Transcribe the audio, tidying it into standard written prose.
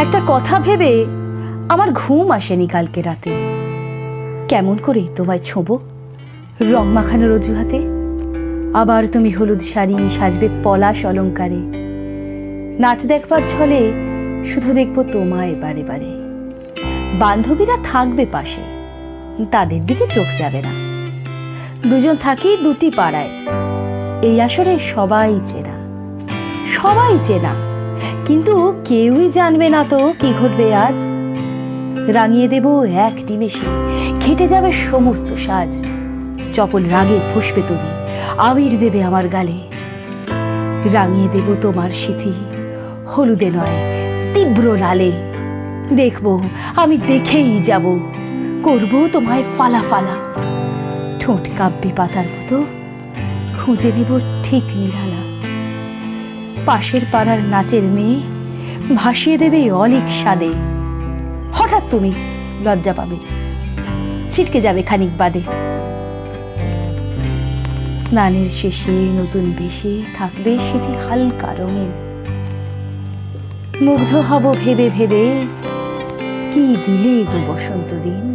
একটা কথা ভেবে আমার ঘুম আসেনি কালকে রাতে। কেমন করে তোমায় ছোঁবো রং মাখানোর অজুহাতে? আবার তুমি হলুদ শাড়ি সাজবে পলাশ অলঙ্কারে। নাচ দেখবার ছলে শুধু দেখবো তোমায় বারে বারে। বান্ধবীরা থাকবে পাশে, তাদের দিকে চোখ যাবে না। দুজন থাকি দুটি পাড়ায়, এই আসরে সবাই চেনা, সবাই চেনা, কিন্তু কেউই জানবে না তো কি ঘটবে আজ। রাঙিয়ে দেব এক নিমেষে, ঘেটে যাবে সমস্ত সাজ। চপল রাগে ফুসবে তুমি, আবির দেবে আমার গালে। রাঙিয়ে দেব তোমার সিথি, হলুদে নয় তীব্র লালে। দেখবো আমি দেখেই যাব, করবো তোমায় ফালা ফালা। ঠোঁট কাব্যে পাতার মতো খুঁজে নেব ঠিক নিরালা। পাশের পাড়ার নাচের মেয়ে ভাসিয়ে দেবে অলিক স্বাদে। হঠাৎ তুমি লজ্জা পাবে, ছিটকে যাবে খানিক বাদে। স্নানের শেষে নতুন বেশে থাকবে সিথি হালকা রঙিন। মুগ্ধ হব ভেবে ভেবে, কি দিলে গো বসন্ত দিন।